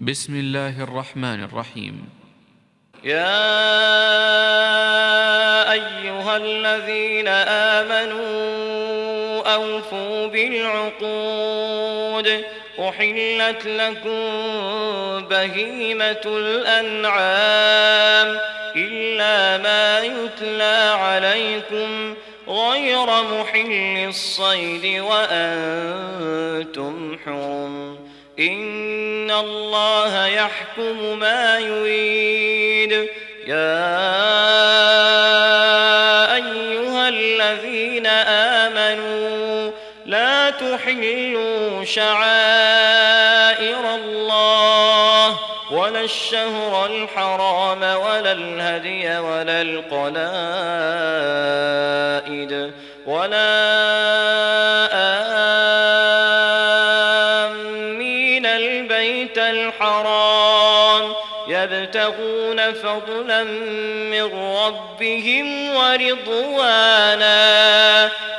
بسم الله الرحمن الرحيم. يا أيها الذين آمنوا أوفوا بالعقود أحلت لكم بهيمة الأنعام إلا ما يتلى عليكم غير محل الصيد وأنتم حرم إن الله يحكم ما يريد. يا أيها الذين آمنوا لا تحلوا شعائر الله ولا الشهر الحرام ولا الهدي ولا القلائد ولا آمين البيت الحرام يبتغون فضلا من ربهم ورضوانا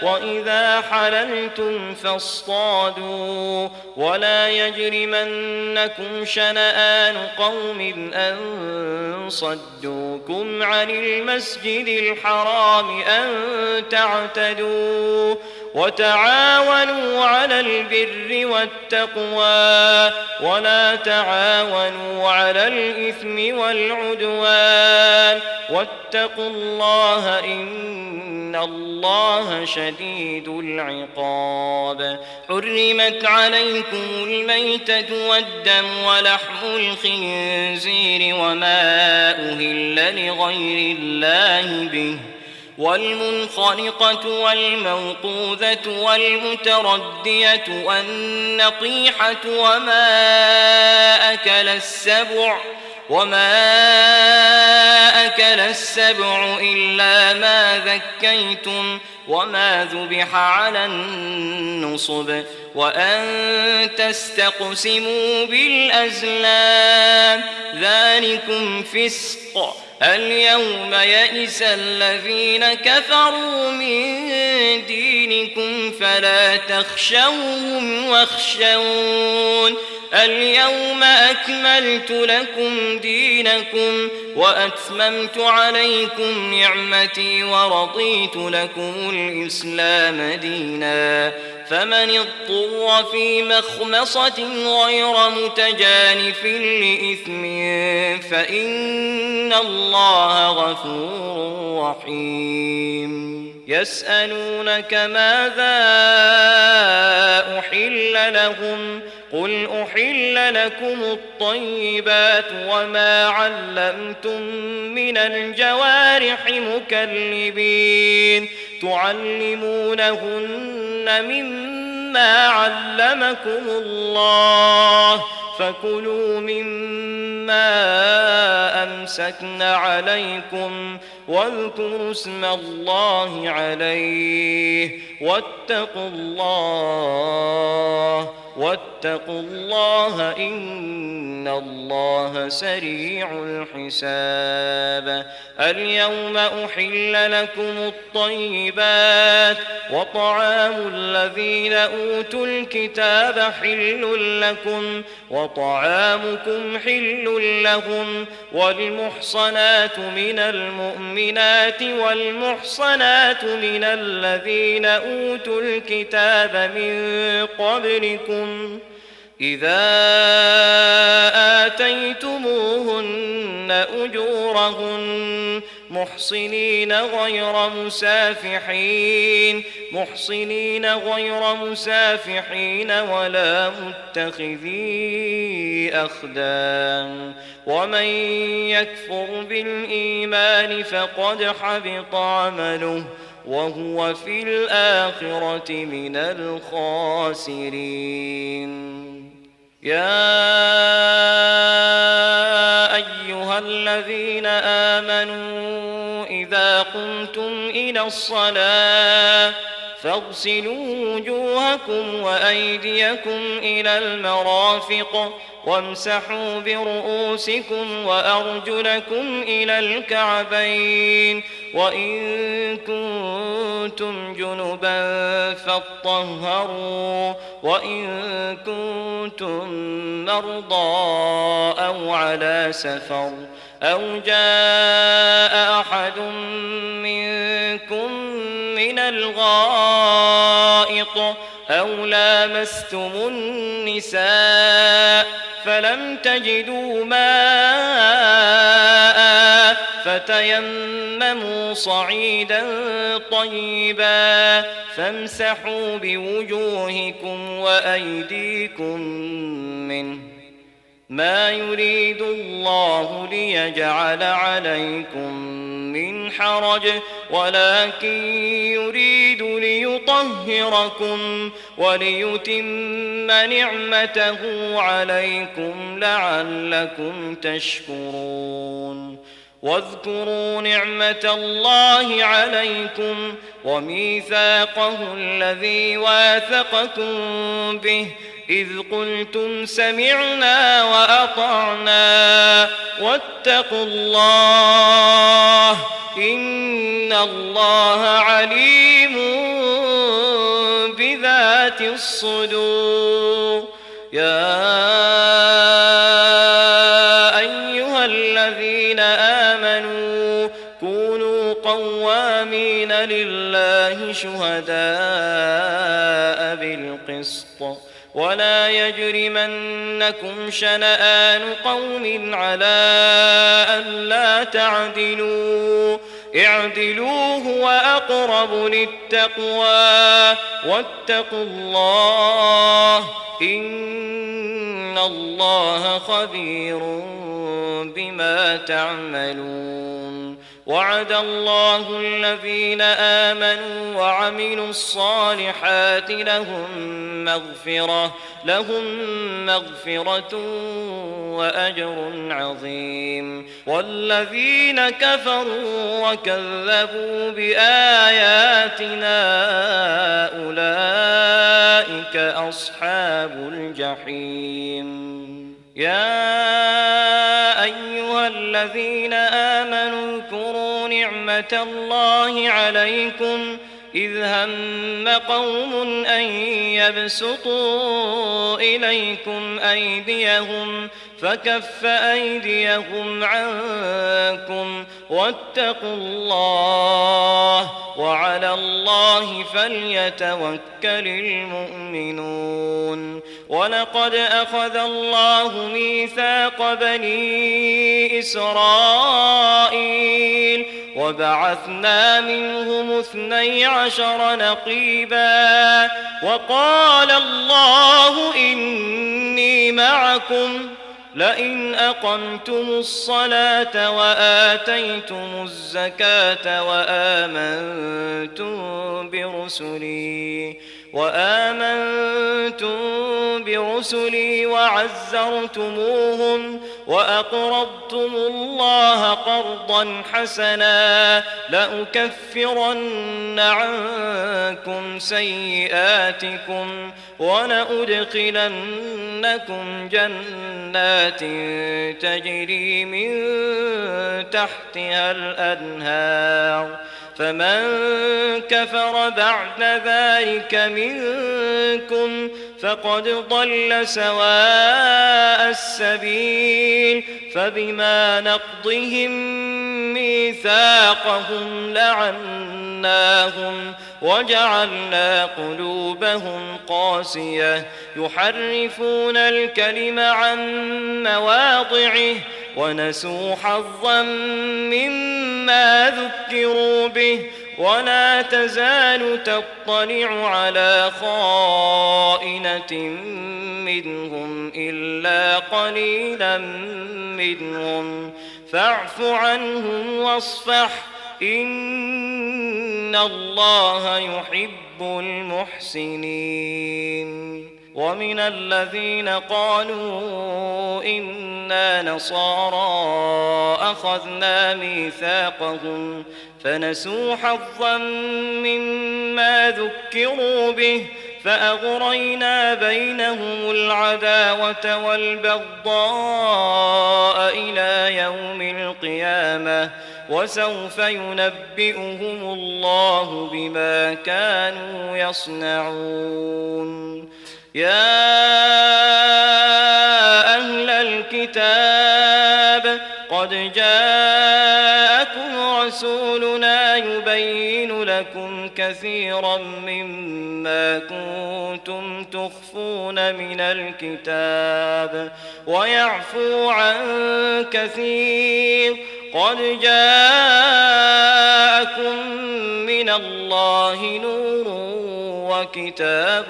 وإذا حللتم فاصطادوا ولا يجرمنكم شنآن قوم أن صدوكم عن المسجد الحرام أن تعتدوا وتعاونوا على البر والتقوى ولا تعاونوا على الإثم والعدوان واتقوا الله إن الله شديد العقاب. حرمت عليكم الميتة والدم ولحم الخنزير وما أهل لغير الله به والمنخنقة والموقوذة والمتردية والنطيحة وما أكل السبع إلا ما ذكيتم وما ذبح على النصب وأن تستقسموا بالأزلام ذلكم فسق. اليوم يئس الذين كفروا من دينكم فلا تخشوهم واخشون اليوم أكملت لكم دينكم وأتممت عليكم نعمتي ورضيت لكم الإسلام دينا فمن اضطر في مخمصة غير متجانف لإثم فإن الله غفور رحيم. يسألونك ماذا أحل لهم قل أحل لكم الطيبات وما علمتم من الجوارح مكلبين تعلمونهن مما علمكم الله فكلوا مما أمسكن عليكم واذكروا اسم الله عليه واتقوا الله إن الله سريع الحساب. اليوم أحل لكم الطيبات وطعام الذين أوتوا الكتاب حل لكم وطعامكم حل لهم والمحصنات من المؤمنات والمحصنات من الذين أوتوا الكتاب من قبلكم إذا آتيتموهن أجورهن محصنين غير مسافحين ولا متخذي أخدان ومن يكفر بالإيمان فقد حبط عمله وهو في الآخرة من الخاسرين. يا أيها الذين آمنوا إذا قمتم إلى الصلاة فاغسلوا وجوهكم وأيديكم إلى المرافق وامسحوا برؤوسكم وأرجلكم إلى الكعبين وإن كنتم جنبا فاطهروا وإن كنتم مرضى أو على سفر أو جاء أحد منكم من الغائط أو لامستم النساء فلم تجدوا ماء فتيمموا صعيدا طيبا فامسحوا بوجوهكم وأيديكم منه ما يريد الله ليجعل عليكم من حرج ولكن يريد ليطهركم وليتم نعمته عليكم لعلكم تشكرون واذكروا نعمة الله عليكم وميثاقه الذي واثقكم به إذ قلتم سمعنا وأطعنا واتقوا الله إن الله عليم بذات الصدور يا أيها الذين آمنوا كونوا قوامين لله شهداء بالقسط ولا يجرمنكم شنآن قوم على ألا تعدلوا اعدلوا هو أقرب للتقوى واتقوا الله إن الله خبير بما تعملون وعد الله الذين آمنوا وعملوا الصالحات لهم مغفرة وأجر عظيم والذين كفروا وكذبوا بآياتنا أولئك أصحاب الجحيم يا أيها الذين آمنوا اذكروا نعمة الله عليكم إذ هم قوم أن يبسطوا إليكم أيديهم فكف أيديهم عنكم واتقوا الله وعلى الله فليتوكل المؤمنون ولقد أخذ الله ميثاق بني إسرائيل وبعثنا منهم 12 نقيبا وقال الله إني معكم لئن أقمتم الصلاة وآتيتم الزكاة وآمنتم برسلي وعزرتموهم وأقرضتم الله قرضا حسنا لأكفرن عنكم سيئاتكم ولأدخلنكم جنات تجري من تحتها الأنهار فمن كفر بعد ذلك منكم فقد ضل سواء السبيل فبما نقضهم ميثاقهم لعناهم وجعلنا قلوبهم قاسية يحرفون الكلم عن مواضعه ونسوا حظا مما ذكروا به ولا تزال تطلع على خائنة منهم إلا قليلا منهم فاعف عنهم واصفح إن الله يحب المحسنين ومن الذين قالوا إنا نصارى أخذنا ميثاقهم فنسوا حظا مما ذكروا به فأغرينا بينهم العداوة والبغضاء إلى يوم القيامة وسوف ينبئهم الله بما كانوا يصنعون. يا أهل الكتاب قد جاءكم رسولنا يبين لكم كثيرا مما كنتم تخفون من الكتاب ويعفو عن كثير. قد جاءكم من الله نور وكتاب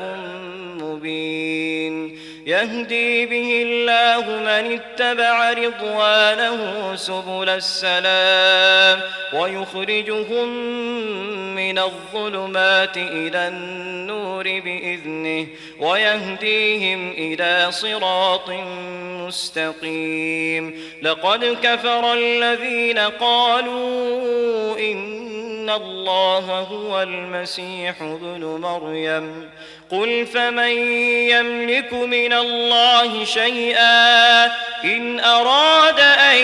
مبين يهدي به الله من اتبع رضوانه سبل السلام ويخرجهم من الظلمات إلى النور بإذنه ويهديهم إلى صراط مستقيم. لقد كفر الذين قالوا إن الله هو المسيح ابن مريم قل فمن يملك من الله شيئا إن أراد أن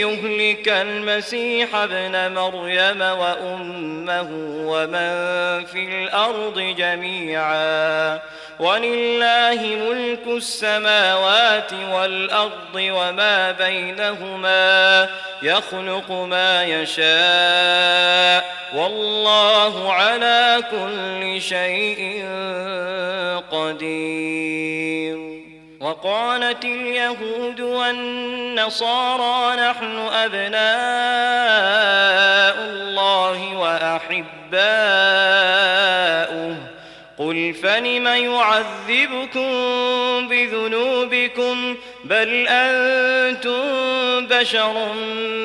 يهلك المسيح ابن مريم وأمه ومن في الأرض جميعا ولله ملك السماوات والأرض وما بينهما يخلق ما يشاء والله على كل شيء قدير. وقالت اليهود والنصارى نحن أبناء الله وأحباؤه قل فلم يعذبكم بذنوبكم بل أنتم بشر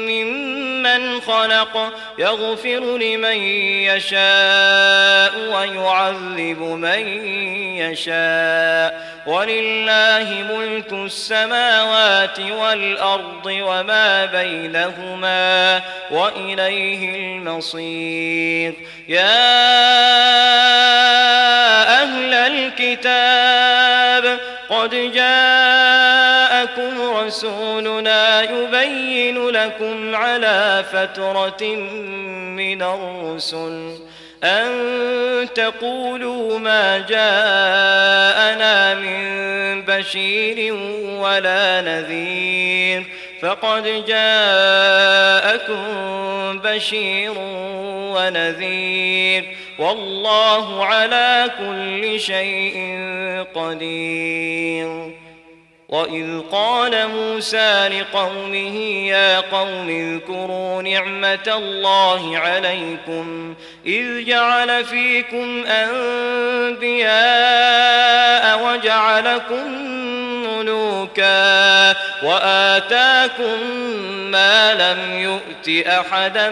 ممن خلق يغفر لمن يشاء ويعذب من يشاء ولله ملك السماوات والأرض وما بينهما وإليه المصير. يا أهل الكتاب قد جاءكم رسولنا يبين لكم على فترة من الرسل أن تقولوا ما جاءنا من بشير ولا نذير فقد جاءكم بشير ونذير والله على كل شيء قدير. وإذ قال موسى لقومه يا قوم اذكروا نعمة الله عليكم إذ جعل فيكم أنبياء وجعلكم ملوكا وآتاكم ما لم يؤت أحدا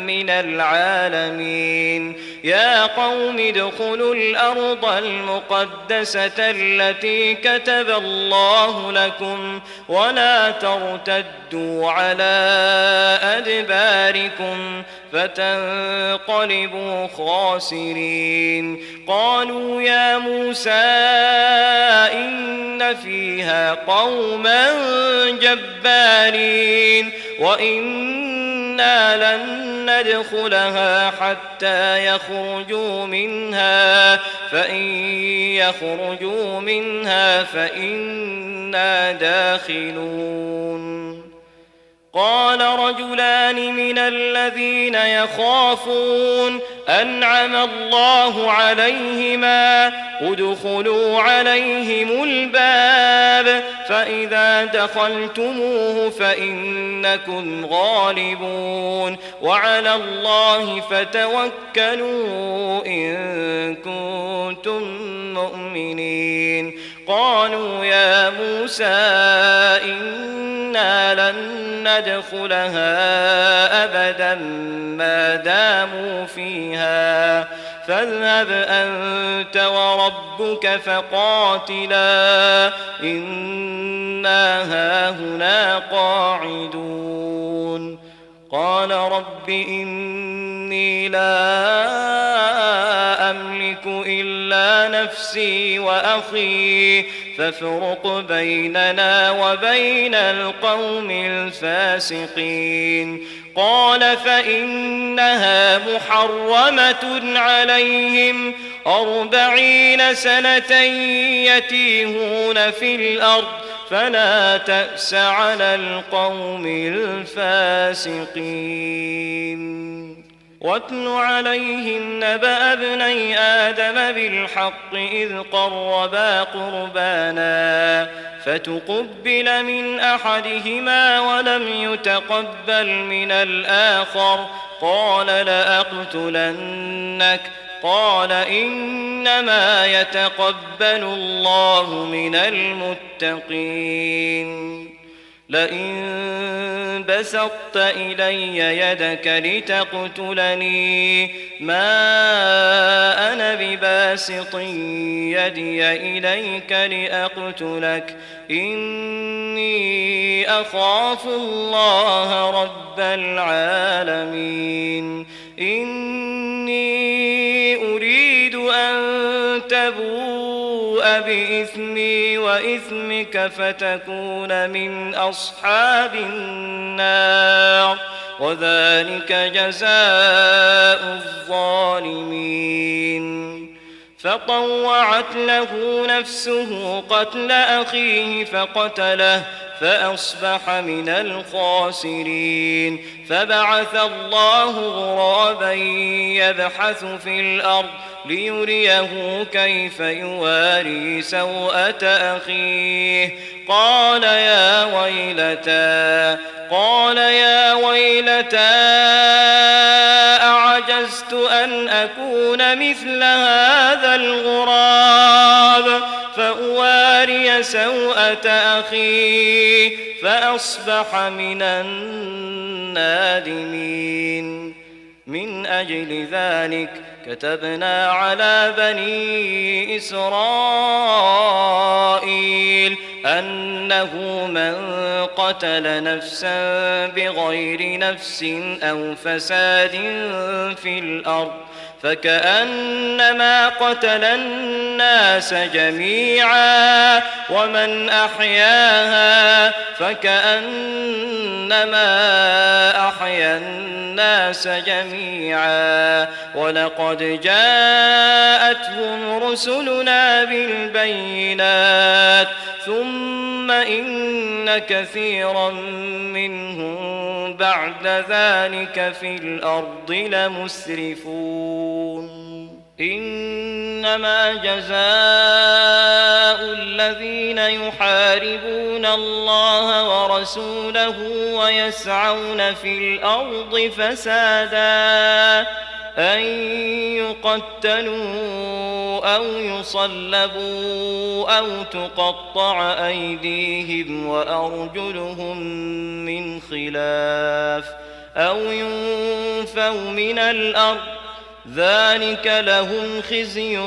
من العالمين. يا قوم ادخلوا الأرض المقدسة التي كتب الله لكم ولا ترتدوا على أدباركم فتنقلبوا خاسرين. قالوا يا موسى إن فيها قوما جبارين وإنا لن ندخلها حتى يخرجوا منها فإن يخرجوا منها فإنا داخلون. قال رجلان من الذين يخافون أنعم الله عليهما ادخلوا عليهم الباب فإذا دخلتموه فإنكم غالبون وعلى الله فتوكلوا إن كنتم مؤمنين. قالوا يا موسى إنا لن ندخلها أبدا ما داموا فيها فاذهب أنت وربك فقاتلا إنا هاهنا قاعدون. قال رب إني لا أملك إلا نفسي وأخي فافرق بيننا وبين القوم الفاسقين. قال فإنها محرمة عليهم 40 سنة يتيهون في الأرض فلا تأس على القوم الفاسقين. واتل عليهم نبأ ابني آدم بالحق إذ قربا قربانا فتقبل من أحدهما ولم يتقبل من الآخر قال لأقتلنك قال إنما يتقبل الله من المتقين. لئن بسطت إلي يدك لتقتلني ما أنا بباسط يدي إليك لأقتلك إني أخاف الله رب العالمين. إني أريد أن تبوء بإثمي وإثمك فتكون من أصحاب النار وذلك جزاء الظالمين. فطوعت له نفسه قتل أخيه فقتله فأصبح من الخاسرين. فبعث الله غرابا يبحث في الأرض ليريه كيف يواري سوءة أخيه قال يا ويلتى أعجزت أن أكون مثل هذا الغراب فأواري سوءة أخي فأصبح من النادمين. من أجل ذلك كتبنا على بني إسرائيل أنه من قتل نفسا بغير نفس أو فساد في الأرض فكأنما قتل الناس جميعا ومن أحياها فكأنما أحيا الناس جميعا. ولقد جاءتهم رسلنا بالبينات ثم إن كثيرا منهم بعد ذلك في الأرض لمسرفون. إنما جزاء الذين يحاربون الله ورسوله ويسعون في الأرض فسادا أن يقتلوا أو يصلبوا أو تقطع أيديهم وأرجلهم من خلاف أو ينفوا من الأرض ذلك لهم خزي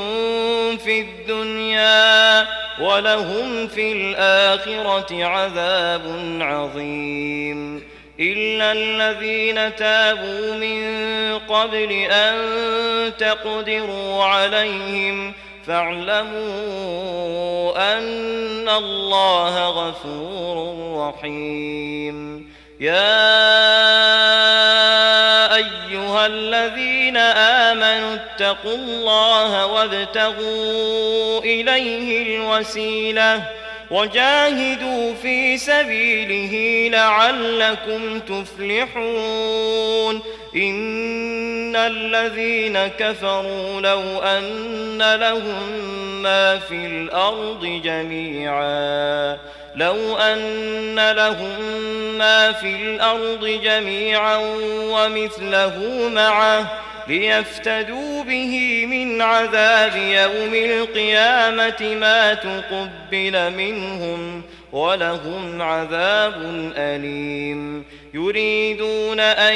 في الدنيا ولهم في الآخرة عذاب عظيم. إلا الذين تابوا من قبل أن تقدروا عليهم فاعلموا أن الله غفور رحيم. يا أيها الذين آمنوا اتقوا الله وابتغوا إليه الوسيلة وجاهدوا في سبيله لعلكم تفلحون. إن الذين كفروا لو أن لهم ما في الأرض جميعا ومثله معه ليفتدوا به من عذاب يوم القيامة ما تقبل منهم ولهم عذاب أليم. يريدون أن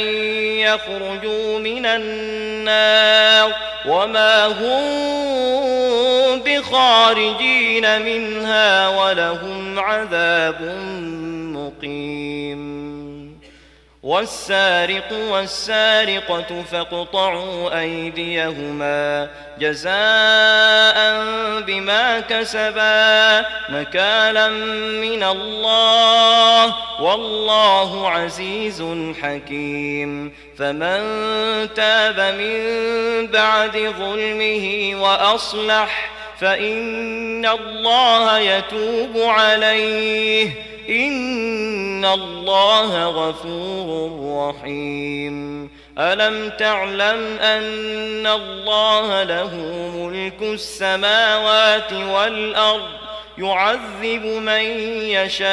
يخرجوا من النار وما هم بخارجين منها ولهم عذاب مقيم. والسارق والسارقة فاقطعوا أيديهما جزاء بما كسبا نكالا من الله والله عزيز حكيم فمن تاب من بعد ظلمه وأصلح فإن الله يتوب عليه إن الله غفور رحيم ألم تعلم أن الله له ملك السماوات والأرض يعذب من يشاء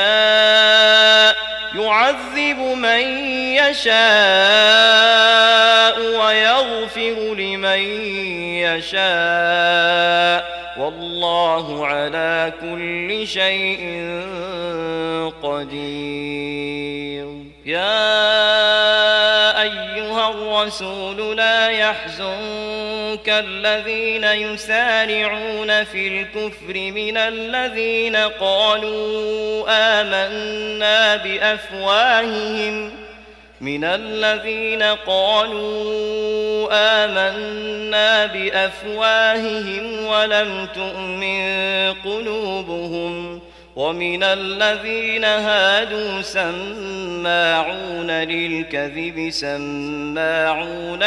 ويغفر لمن يشاء والله على كل شيء قدير يا أيها الرسول لا يحزنك الذين يسارعون في الكفر من الذين قالوا آمنا بأفواههم ولم تؤمن قلوبهم ومن الذين هادوا سماعون للكذب سماعون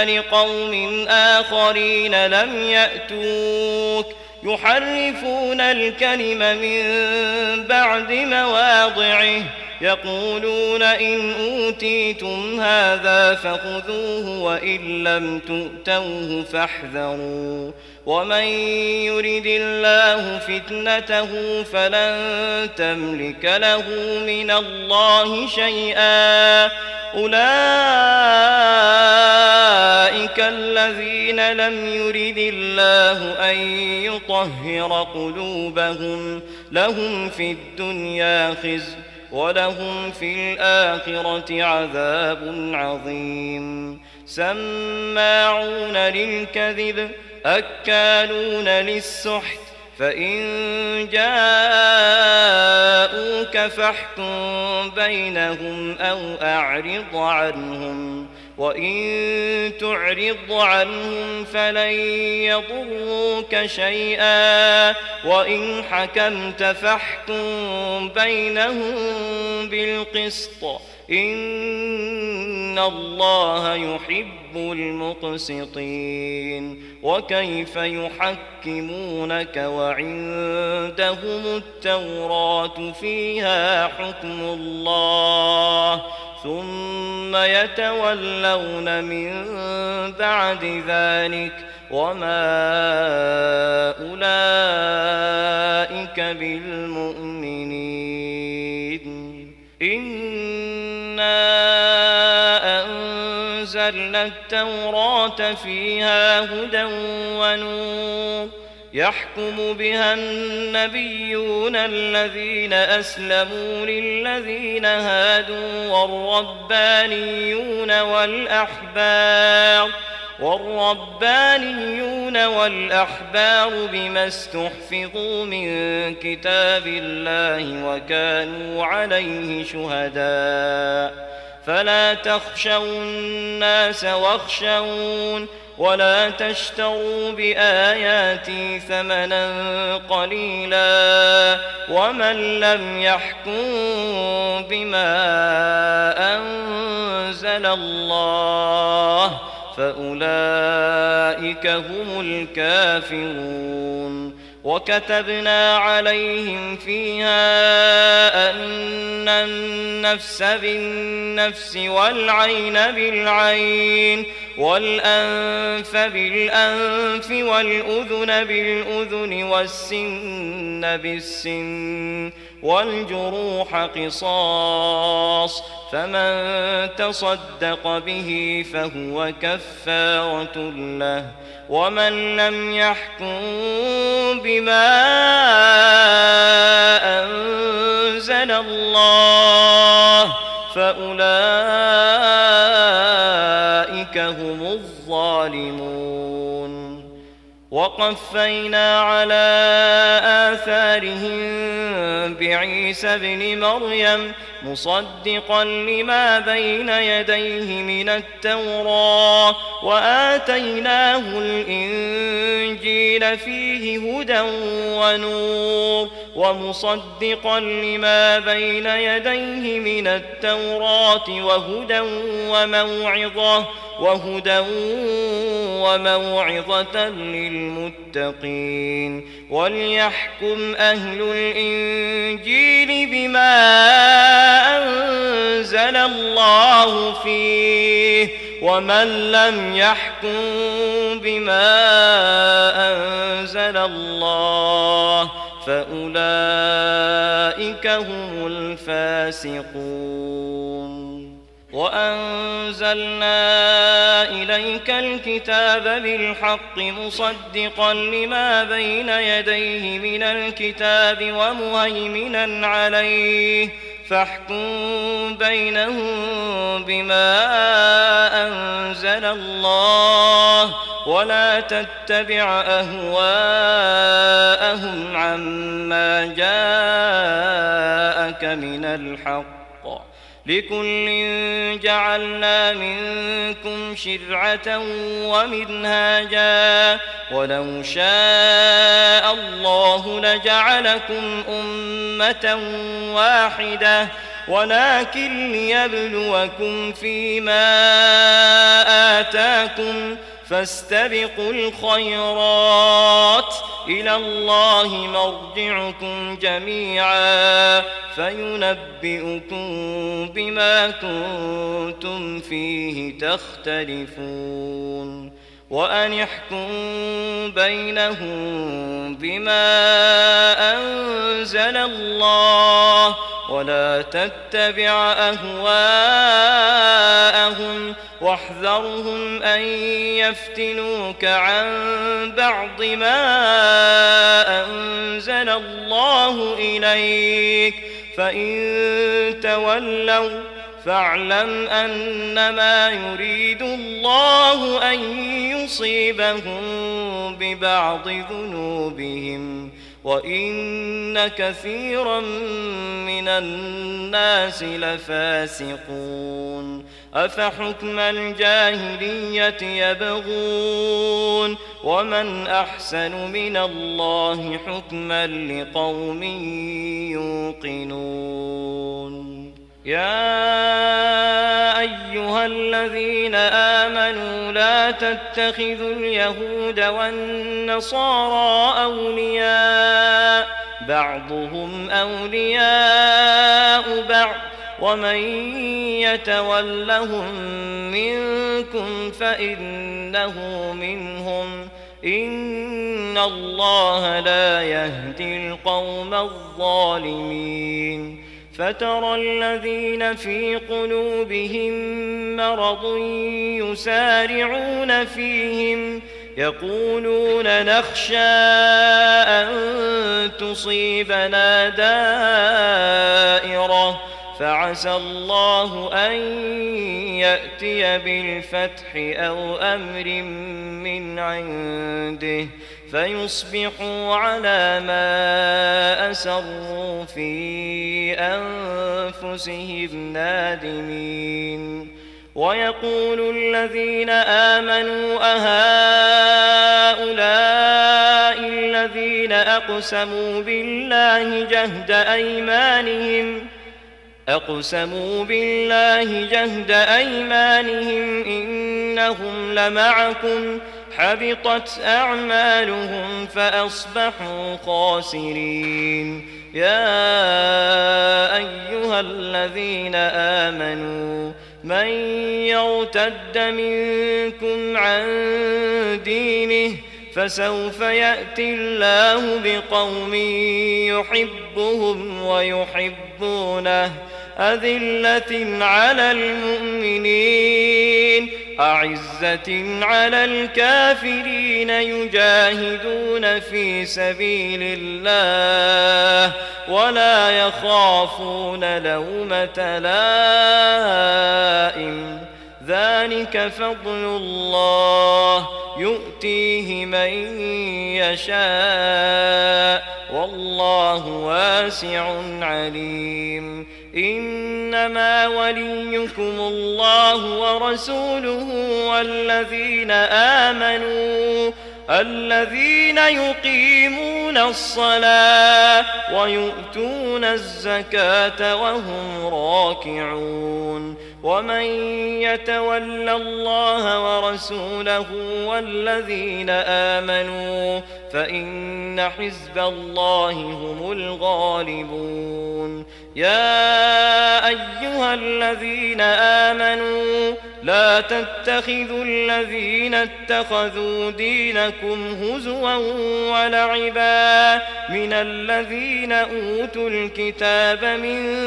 لقوم آخرين لم يأتوك يحرفون الكلم من بعد مواضعه يقولون إن أوتيتم هذا فخذوه وإن لم تؤتوه فاحذروا ومن يرد الله فتنته فلن تملك له من الله شيئا أولئك الذين لم يرد الله أن يطهر قلوبهم لهم في الدنيا خزي ولهم في الآخرة عذاب عظيم سماعون للكذب أكالون للسحت فإن جاءوك فاحكم بينهم أو أعرض عنهم وإن تعرض عنهم فلن يضروك شيئا وإن حكمت فاحكم بينهم بالقسط إن الله يحب المقسطين وكيف يحكمونك وعندهم التوراة فيها حكم الله ثم يتولون من بعد ذلك وما أولئك بالمؤمنين إنا أنزلنا التوراة فيها هدى ونور يحكم بها النبيون الذين أسلموا للذين هادوا والربانيون والأحبار بما استحفظوا من كتاب الله وكانوا عليه شهداء فلا تخشوا الناس واخشون ولا تشتروا بآياتي ثمنا قليلا ومن لم يحكم بما أنزل الله فأولئك هم الكافرون وكتبنا عليهم فيها أن النفس بالنفس والعين بالعين والأنف بالأنف والأذن بالأذن والسن بالسن والجروح قصاص فمن تصدق به فهو كفارة له ومن لم يحكم بما أنزل الله فأولئك هم الظالمون وقفينا على آثارهم بعيسى ابن مريم مصدقا لما بين يديه من التوراة وآتيناه الإنجيل فيه هدى ونور ومصدقا لما بين يديه من التوراة وهدى وموعظة للمتقين وليحكم أهل الإنجيل بما أنزل الله فيه ومن لم يحكم بما أنزل الله فأولئك هم الفاسقون وأنزلنا إليك الكتاب بالحق مصدقا لما بين يديه من الكتاب ومهيمنا عليه فاحكم بينهم بما أنزل الله ولا تتبع أهواءهم عما جاءك من الحق لكل جعلنا منكم شرعة ومنهاجا ولو شاء الله لجعلكم أمة واحدة ولكن ليبلوكم فيما آتاكم فاستبقوا الخيرات إلى الله مرجعكم جميعا فينبئكم بما كنتم فيه تختلفون وأن احكم بينهم بما أنزل الله ولا تتبع أهواءهم واحذرهم أن يفتنوك عن بعض ما أنزل الله إليك فإن تولوا فاعلم أنما يريد الله أن يصيبهم ببعض ذنوبهم وإن كثيرا من الناس لفاسقون أفحكم الجاهلية يبغون ومن أحسن من الله حكما لقوم يوقنون يا أيها الذين آمنوا لا تتخذوا اليهود والنصارى أولياء بعضهم أولياء بعض ومن يتولهم منكم فإنه منهم إن الله لا يهدي القوم الظالمين فترى الذين في قلوبهم مرض يسارعون فيهم يقولون نخشى أن تصيبنا دائرة فعسى الله أن يأتي بالفتح أو أمر من عنده فيصبحوا على ما أسروا في أنفسهم نادمين ويقول الذين آمنوا أهؤلاء الذين أقسموا بالله جهد أيمانهم إنهم لمعكم حبطت أعمالهم فأصبحوا خاسرين يا أيها الذين آمنوا من يرتد منكم عن دينه فسوف يأتي الله بقوم يحبهم ويحبونه أذلة على المؤمنين أعزة على الكافرين يجاهدون في سبيل الله ولا يخافون لومة لائم ذلك فضل الله يؤتيه من يشاء والله واسع عليم. إنما وليكم الله ورسوله والذين آمنوا الذين يقيمون الصلاة ويؤتون الزكاة وهم راكعون. ومن يتول الله ورسوله والذين آمنوا فإن حزب الله هم الغالبون. يا أيها الذين آمنوا لا تتخذوا الذين اتخذوا دينكم هزوا ولعبا من الذين أوتوا الكتاب من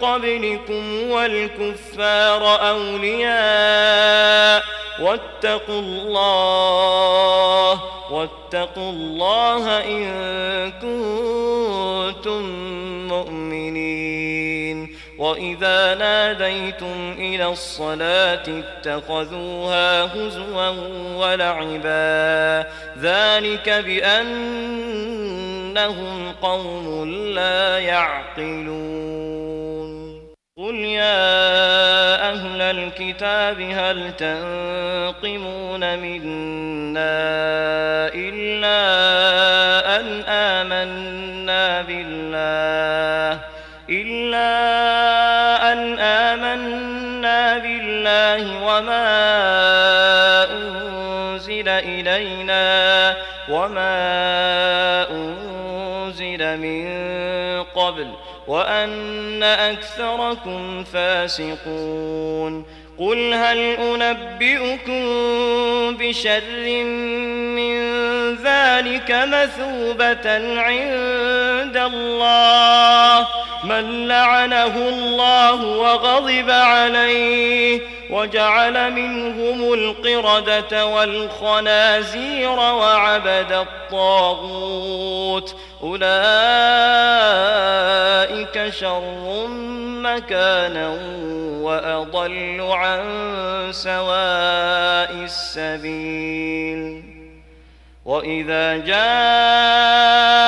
قبلكم والكفار أولياء واتقوا الله إن كنتم مؤمنين. وإذا ناديتم إلى الصلاة اتخذوها هزوا ولعبا ذلك بأنهم قوم لا يعقلون. قل يا أهل الكتاب هل تنقمون منا إلا أن آمنا بالله وما أنزل إلينا وما أنزل من قبل وأن أكثركم فاسقون. قل هل أنبئكم بشر من ذلك مثوبة عند الله من لعنه الله وغضب عليه وجعل منهم القردة والخنازير وعبد الطاغوت أولئك شر مكانا وأضل عن سواء السبيل. وإذا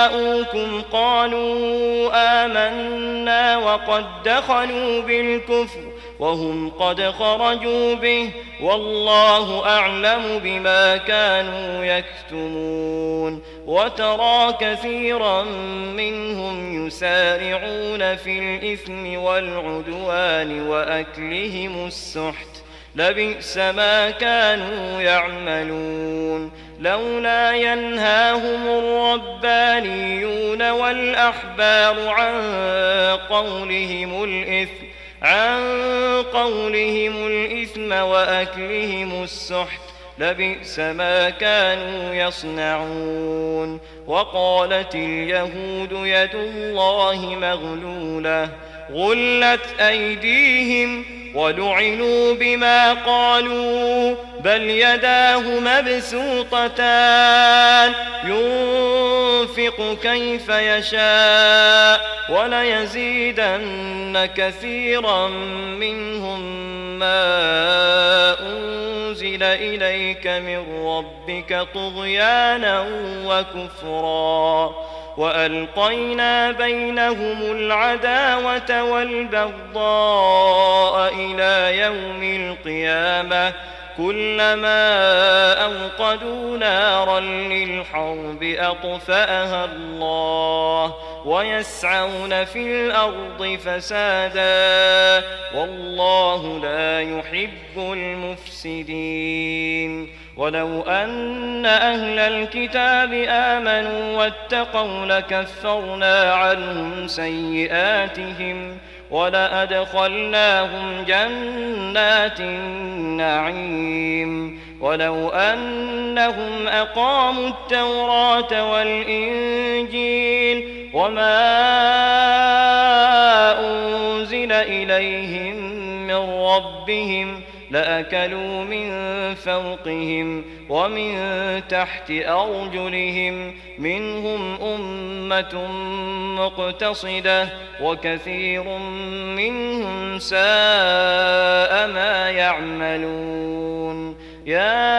جاءوكم قالوا آمنا وقد دخلوا بالكفر وهم قد خرجوا به والله أعلم بما كانوا يكتمون. وترى كثيرا منهم يسارعون في الإثم والعدوان وأكلهم السحت لبئس ما كانوا يعملون. لولا ينهاهم الربانيون والأحبار عن قولهم الإثم وأكلهم السحت لبئس ما كانوا يصنعون. وقالت اليهود يد الله مغلولة غلت أيديهم ولعنوا بما قالوا بل يداه مبسوطتان ينفق كيف يشاء وليزيدن كثيرا منهم ما أنزل إليك من ربك طغيانا وكفرا. وألقينا بينهم العداوة والبغضاء إلى يوم القيامة كلما أوقدوا نارا للحرب أطفأها الله ويسعون في الأرض فسادا والله لا يحب المفسدين. ولو أن أهل الكتاب آمنوا واتقوا لكفرنا عنهم سيئاتهم ولأدخلناهم جنات النعيم. ولو أنهم أقاموا التوراة والإنجيل وما أنزل إليهم من ربهم لأكلوا من فوقهم ومن تحت أرجلهم منهم أمة مقتصدة وكثير منهم ساء ما يعملون. يا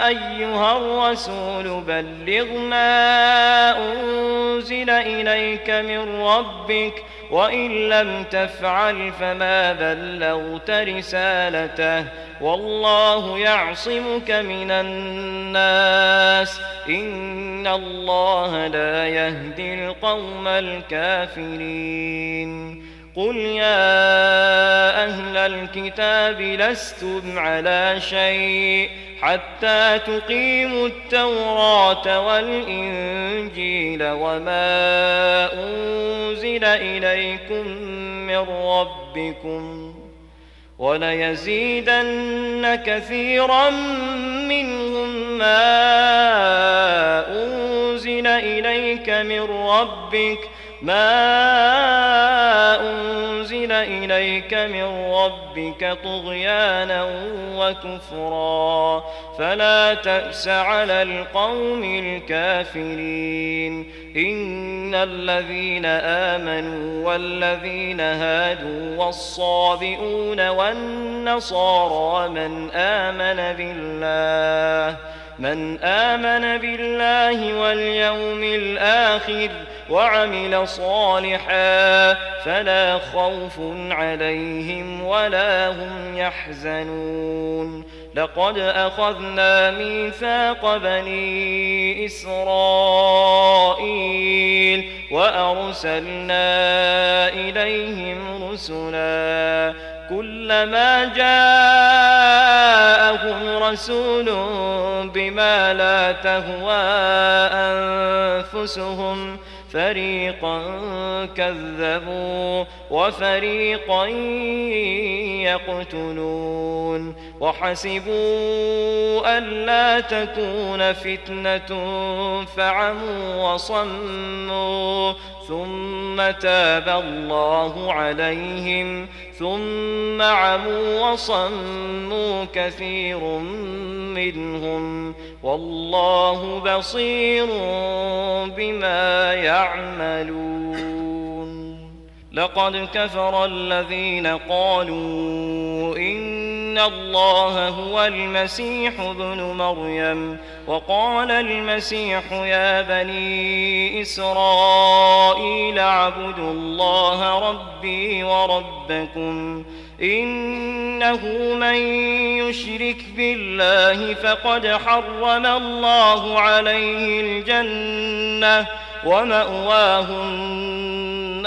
أيها الرسول بلغ ما أنزل إليك من ربك وإن لم تفعل فما بلغت رسالته والله يعصمك من الناس إن الله لا يهدي القوم الكافرين قل يا أهل الكتاب لستم على شيء حتى تقيموا التوراة والإنجيل وما أنزل إليكم من ربكم وليزيدن كثيرا منهم ما أنزل إليك من ربك طغيانا وكفرا فلا تأس على القوم الكافرين إن الذين آمنوا والذين هادوا والصابئون والنصارى من آمن بالله واليوم الآخر وعمل صالحا فلا خوف عليهم ولا هم يحزنون لقد أخذنا ميثاق بني إسرائيل وأرسلنا إليهم رسلا كلما جاءهم رسول بما لا تهوى أنفسهم فريقا كذبوا وفريقا يقتلون وحسبوا ألا تكون فتنة فعموا وصموا ثم تاب الله عليهم ثم عموا وصموا كثير منهم والله بصير بما يعملون لقد كفر الذين قالوا إن الله هو المسيح ابن مريم وقال المسيح يا بني إسرائيل اعبدوا الله ربي وربكم إنه من يشرك بالله فقد حرم الله عليه الجنة ومأواه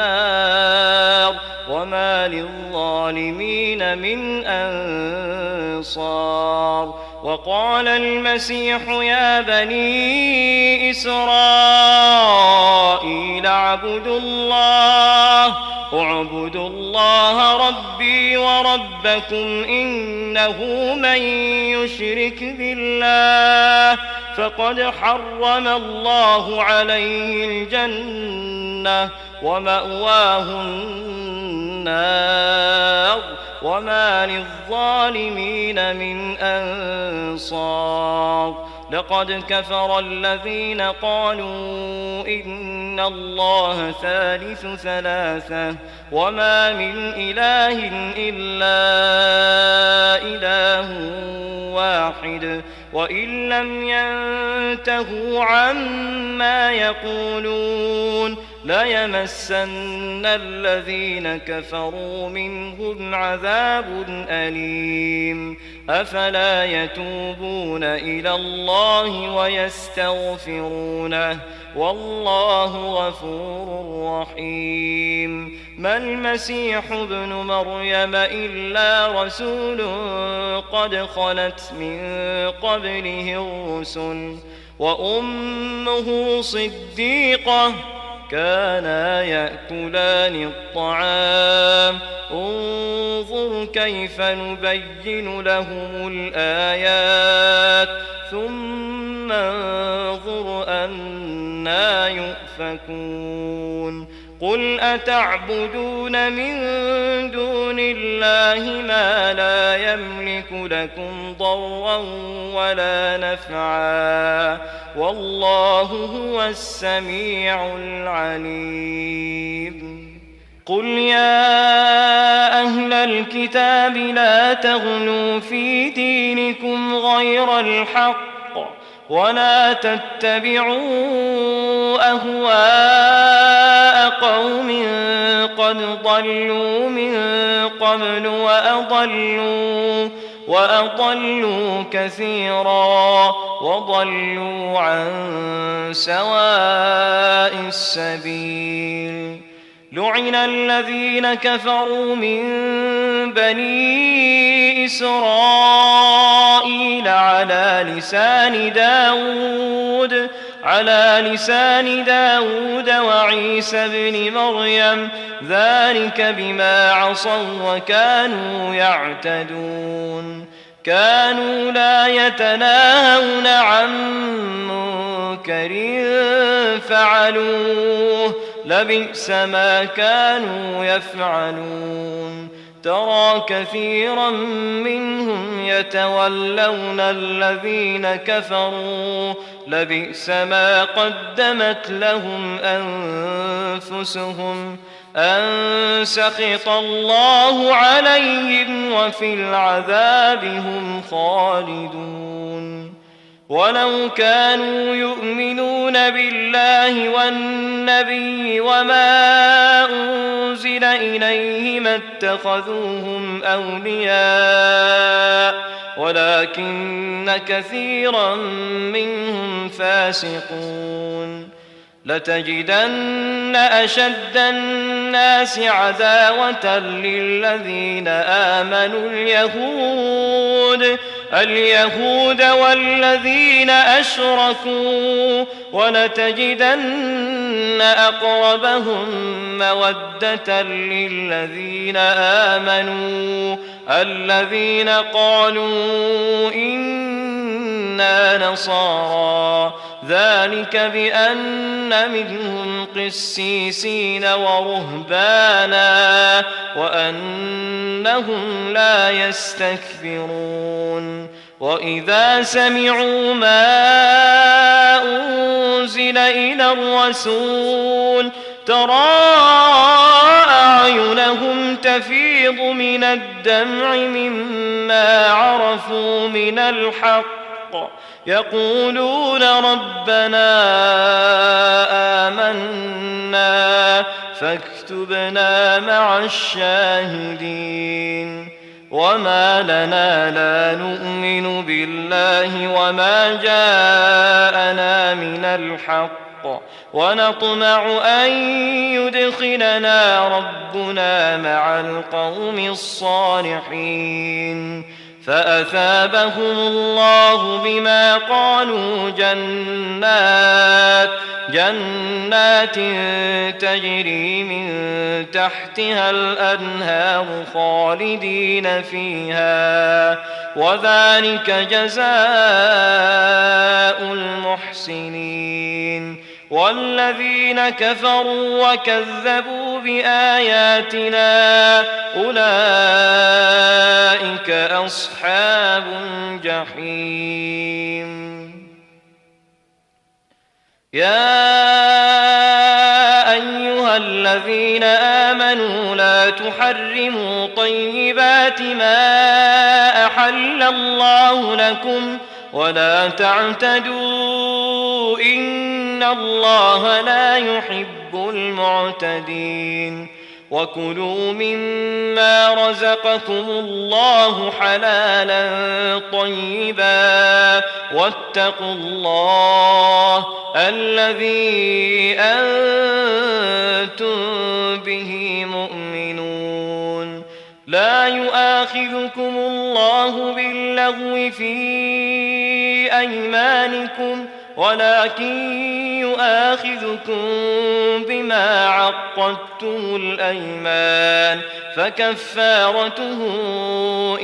النار وما للظالمين من أنصار وقال المسيح يا بني إسرائيل اعبدوا الله ربي وربكم إنه من يشرك بالله فقد حرم الله عليه الجنة ومأواه النار وما للظالمين من أنصار لقد كفر الذين قالوا إن الله ثالث ثلاثة وما من إله إلا إله واحد وإن لم ينتهوا عما يقولون ليمسن الذين كفروا منهم عذاب أليم أفلا يتوبون إلى الله ويستغفرونه والله غفور رحيم ما المسيح ابن مريم إلا رسول قد خلت من قبله الرسل وأمه صديقة كانا يأكلان الطعام انظر كيف نبين لهم الآيات ثم انظر أنا يؤفكون قل أتعبدون من دون الله ما لا يملك لكم ضرا ولا نفعا والله هو السميع العليم قل يا أهل الكتاب لا تغلوا في دينكم غير الحق ولا تتبعوا أهواء قوم قد ضلوا من قبل وأضلوا كثيرا وضلوا عن سواء السبيل. لعن الذين كفروا من بني إسرائيل على لسان داود وعيسى بن مريم ذلك بما عصوا وكانوا يعتدون. كانوا لا يتناهون عن منكر فعلوه لبئس ما كانوا يفعلون. ترى كثيرا منهم يتولون الذين كفروا لبئس ما قدمت لهم أنفسهم أن سخط الله عليهم وفي العذاب هم خالدون. ولو كانوا يؤمنون بالله والنبي وما أنزل إليه ما اتخذوهم أولياء ولكن كثيرا منهم فاسقون. لتجدن أشد الناس عداوة للذين آمنوا اليهود والذين أشركوا ولتجدن أقربهم مودة للذين آمنوا الذين قالوا إنا نصارى ذلك بأن منهم قسيسين ورهبانا وأنهم لا يستكبرون. وإذا سمعوا ما أنزل إلى الرسول ترى أعينهم تفيض من الدمع مما عرفوا من الحق يقولون ربنا آمنا فاكتبنا مع الشاهدين. وما لنا لا نؤمن بالله وما جاءنا من الحق ونطمع أن يدخلنا ربنا مع القوم الصالحين. فأثابهم الله بما قالوا جنات تجري من تحتها الأنهار خالدين فيها وذلك جزاء المحسنين. والذين كفروا وكذبوا بآياتنا أولئك أصحاب الجحيم. يا أيها الذين آمنوا لا تحرموا طيبات ما أحل الله لكم ولا تعتدوا إن الله لا يحب المعتدين. وكلوا مما رزقكم الله حلالا طيبا واتقوا الله الذي أنتم به مؤمنون. لا يؤاخذكم الله باللغو في أيمانكم ولكن يؤاخذكم بما عقدتم الأيمان فكفارته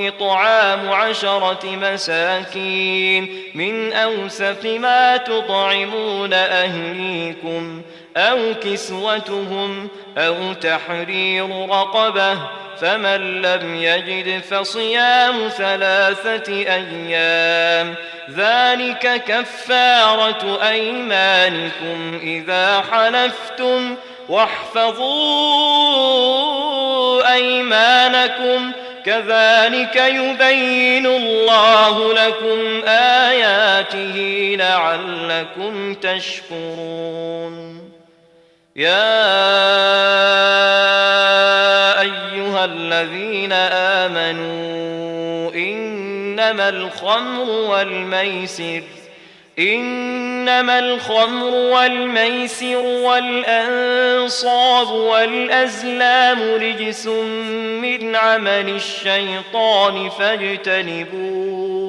إطعام 10 مساكين من أوسط ما تطعمون أهليكم أو كسوتهم أو تحرير رقبة فمن لم يجد فصيام 3 أيام ذلك كفارة أيمانكم إذا حلفتم واحفظوا أيمانكم كذلك يبين الله لكم آياته لعلكم تشكرون. يا الذين آمنوا إنما الخمر والميسر والأنصاب والأزلام رجس من عمل الشيطان فاجتنبوه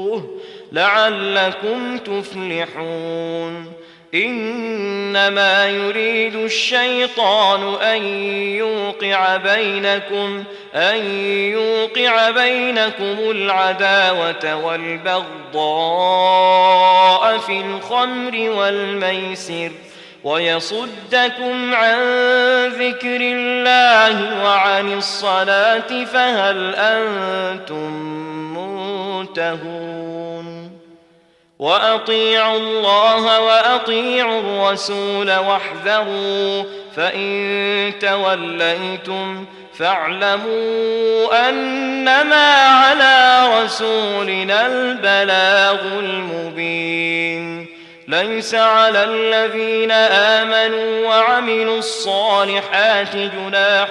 لعلكم تفلحون إنما يريد الشيطان أن يوقع بينكم العداوة والبغضاء في الخمر والميسر ويصدكم عن ذكر الله وعن الصلاة فهل أنتم منتهون وأطيعوا الله وأطيعوا الرسول واحذروا فإن توليتم فاعلموا أنما على رسولنا البلاغ المبين ليس على الذين آمنوا وعملوا الصالحات جناح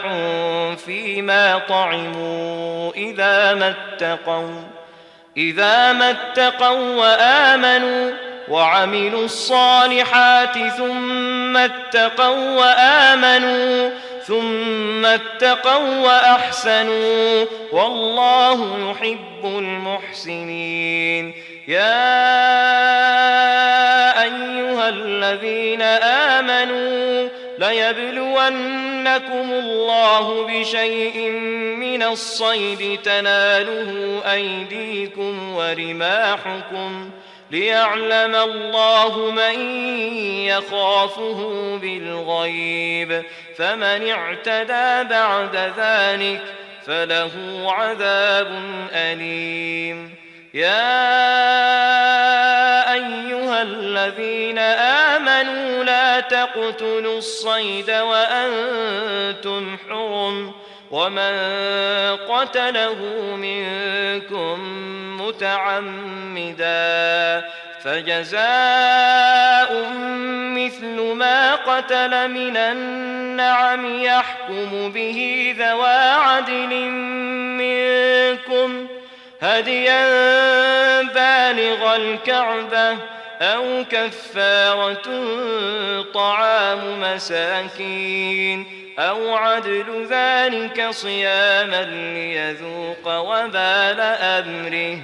فيما طعموا إذا ما اتقوا وآمنوا وعملوا الصالحات ثم اتقوا وأحسنوا والله يحب المحسنين يا أيها الذين آمنوا ليبلونكم الله بشيء من الصيد تناله أيديكم ورماحكم ليعلم الله من يخافه بالغيب فمن اعتدى بعد ذلك فله عذاب أليم يا أيها الذين آمنوا لا تقتلوا الصيد وأنتم حرم ومن قتله منكم متعمدا فجزاء مثل ما قتل من النعم يحكم به ذوى عدل منكم هديا بالغ الكعبة أو كفارة طعام مساكين أو عدل ذلك صياما ليذوق وبال أمره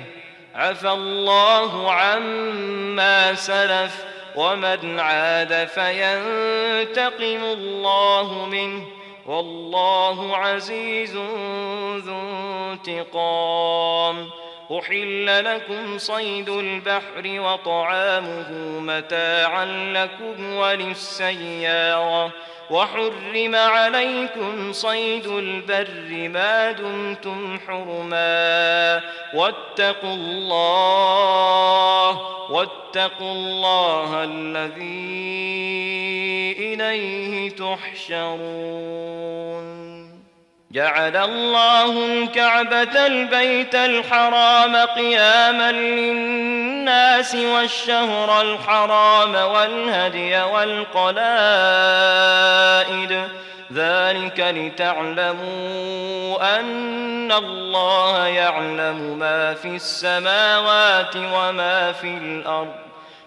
عفى الله عما سلف ومن عاد فينتقم الله منه والله عزيز ذو انتقام أحل لكم صيد البحر وطعامه متاعا لكم وللسيارة وحرم عليكم صيد البر ما دمتم حرما واتقوا الله الذي إليه تحشرون جعل الله الكعبة البيت الحرام قياما للناس والشهر الحرام والهدي والقلائد ذلك لتعلموا أن الله يعلم ما في السماوات وما في الأرض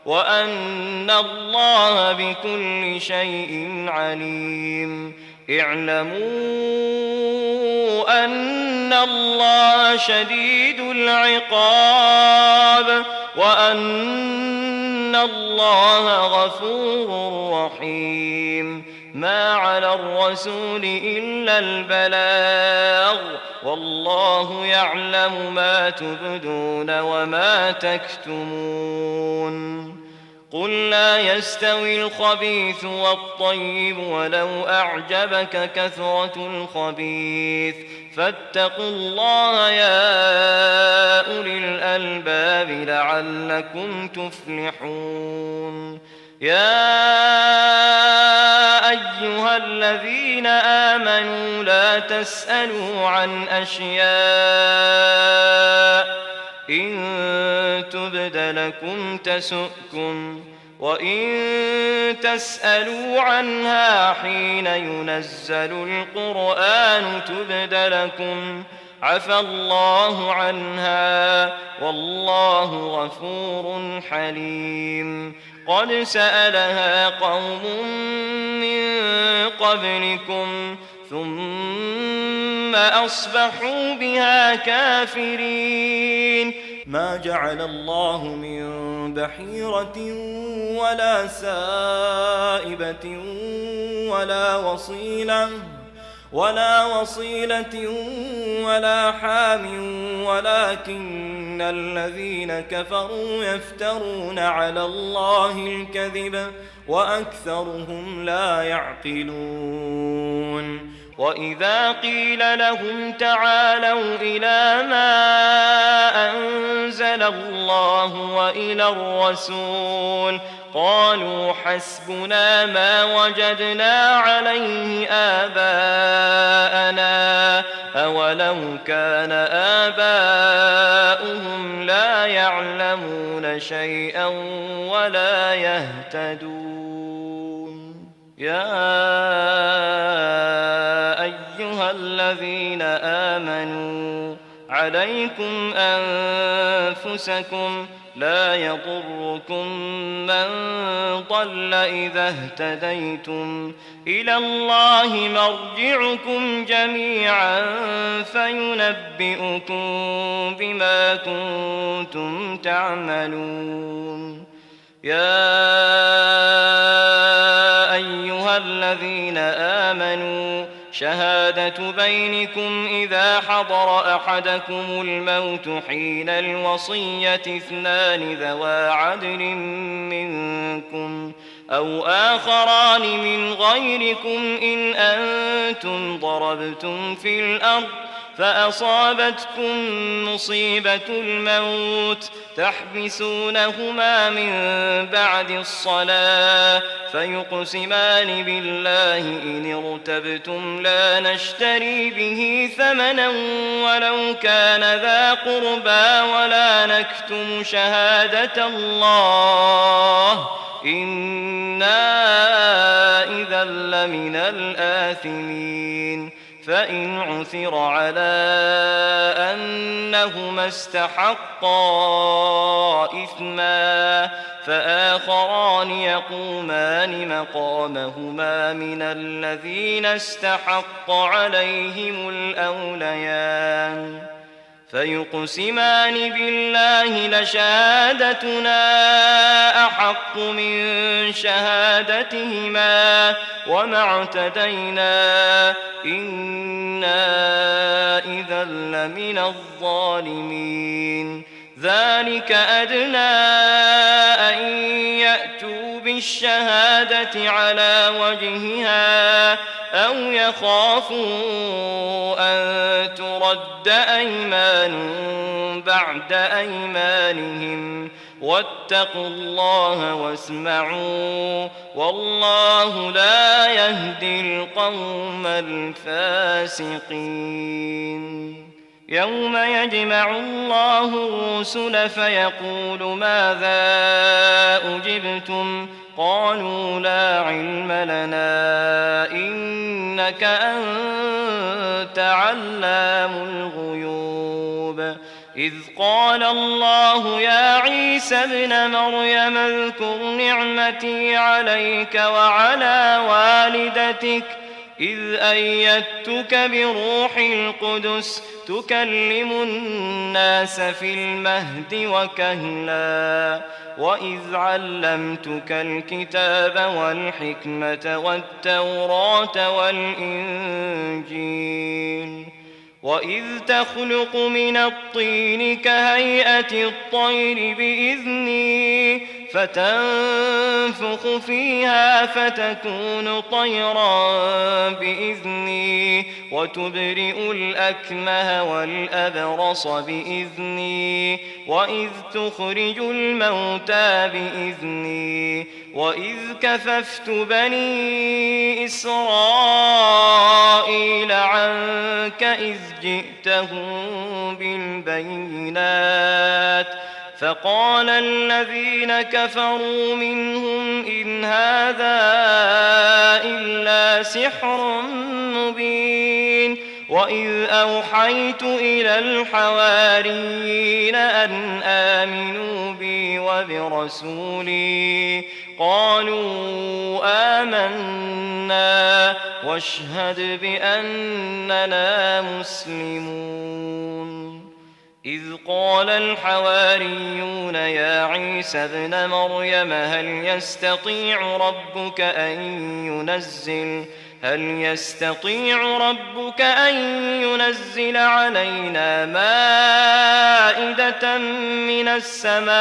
وأن الله بكل شيء عليم اعلموا أن الله شديد العقاب وأن الله غفور رحيم ما على الرسول إلا البلاغ والله يعلم ما تبدون وما تكتمون قل لا يستوي الخبيث والطيب ولو أعجبك كثرة الخبيث فاتقوا الله يا أولي الألباب لعلكم تفلحون يا أيها الذين آمنوا لا تسألوا عن أشياء إن تبد لكم تسؤكم وإن تسألوا عنها حين ينزل القرآن تبد لكم عفى الله عنها والله غفور حليم. قد سألها قوم من قبلكم ثم أصبحوا بها كافرين. ما جعل الله من بحيرة ولا سائبة ولا وصيلة ولا حام ولكن الذين كفروا يفترون على الله الكذب وأكثرهم لا يعقلون. وإذا قيل لهم تعالوا إلى ما أنزل الله وإلى الرسول قالوا حسبنا ما وجدنا عليه آباءنا أولو كان آباؤهم لا يعلمون شيئا ولا يهتدون. يا أيها الذين آمنوا عليكم أنفسكم لا يضركم من ضل إذا اهتديتم إلى الله مرجعكم جميعا فينبئكم بما كنتم تعملون. يا أيها الذين آمنوا شهادة بينكم إذا حضر أحدكم الموت حين الوصية اثنان ذوى عدل منكم أو آخران من غيركم إن أنتم ضربتم في الأرض فأصابتكم مصيبة الموت تحبسونهما من بعد الصلاة فيقسمان بالله إن ارتبتم لا نشتري به ثمنا ولو كان ذا قربى ولا نكتم شهادة الله إنا إذا لمن الآثمين. فإن عثر على أنهما استحقا إثما فآخران يقومان مقامهما من الذين استحق عليهم الأوليان فيقسمان بالله لشهادتنا أحق من شهادتهما وما اعتدينا إنا إذا لمن الظالمين. ذلك أدنى أن يأتوا بالشهادة على وجهها أو يخافوا أن ترد أيمان بعد أيمانهم واتقوا الله واسمعوا والله لا يهدي القوم الفاسقين. يوم يجمع الله الرسل فيقول ماذا أجبتم قالوا لا علم لنا إنك أنت علام الغيوب. إذ قال الله يا عيسى ابن مريم اذكر نعمتي عليك وعلى والدتك إذ أيدتك بروح القدس تكلم الناس في المهد وكهلا وإذ علمتك الكتاب والحكمة والتوراة والإنجيل وإذ تخلق من الطين كهيئة الطير بإذني فتنفخ فيها فتكون طيرا بإذني وتبرئ الأكمه والأبرص بإذني وإذ تخرج الموتى بإذني وإذ كففت بني إسرائيل عنك إذ جئتهم بالبينات فقال الذين كفروا منهم إن هذا إلا سحر مبين وإذ أوحيت إلى الحواريين أن آمنوا بي وبرسولي قالوا آمنا واشهد بأننا مسلمون إذ قال الحواريون يا عيسى ابن مريم هل يستطيع ربك أن ينزل علينا مائدة من السماء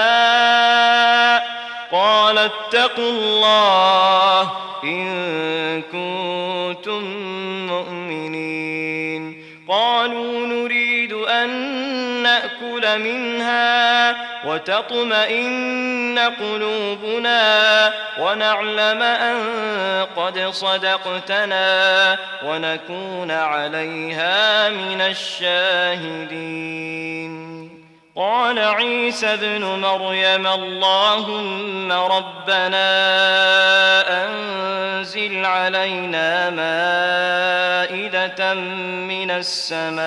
قال اتقوا الله إن كنتم مؤمنين قالوا نريد أن نأكل منها وتطمئن قلوبنا ونعلم أن قد صدقتنا ونكون عليها من الشاهدين قال عيسى ابن مريم اللهم ربنا أنزل علينا مائدة من السماء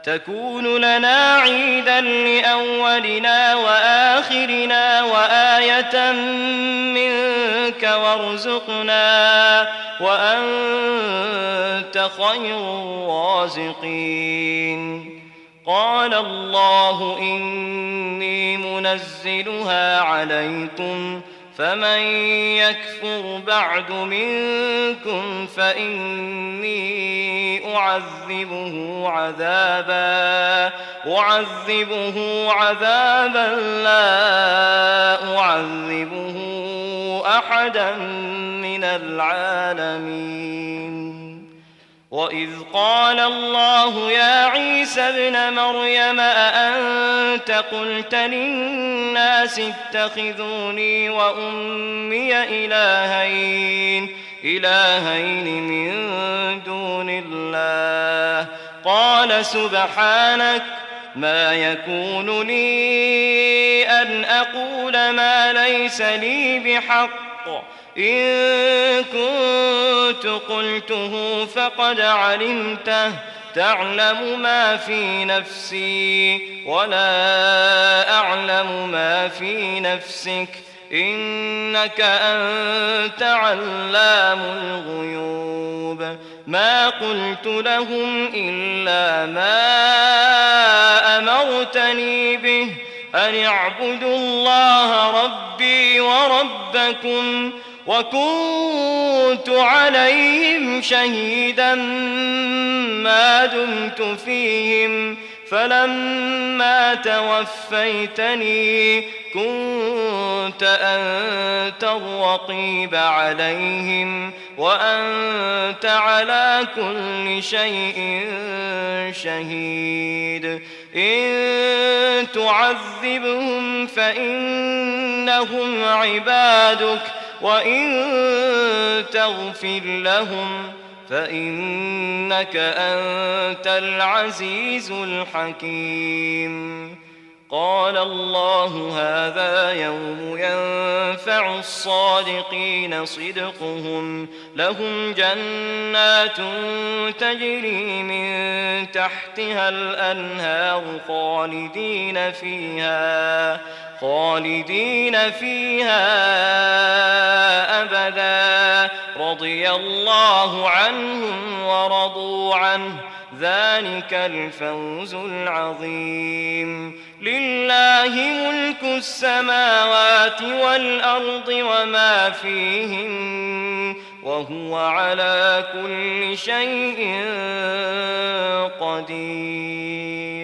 تكون لنا عيدا لأولنا وآخرنا وآية منك وارزقنا وأنت خير الرازقين قال الله إني منزلها عليكم فمن يكفر بعد منكم فإني أعذبه عذابا لا أعذبه أحدا من العالمين وإذ قال الله يا عيسى ابن مريم أأنت قلت للناس اتخذوني وأمي إلهين من دون الله قال سبحانك ما يكون لي أن أقول ما ليس لي بحق إن كنت قلته فقد علمته تعلم ما في نفسي ولا أعلم ما في نفسك إنك أنت علام الغيوب ما قلت لهم إلا ما أمرتني به أن اعبدوا الله ربي وربكم وكنت عليهم شهيدا ما دمت فيهم فلما توفيتني كنت أنت الرقيب عليهم وأنت على كل شيء شهيد إن تعذبهم فإنهم عبادك وإن تغفر لهم فإنك أنت العزيز الحكيم قال الله هذا يوم ينفع الصادقين صدقهم لهم جنات تجري من تحتها الأنهار خالدين فيها أبدا رضي الله عنهم ورضوا عنه ذلك الفوز العظيم لله ملك السماوات والأرض وما فيهن وهو على كل شيء قدير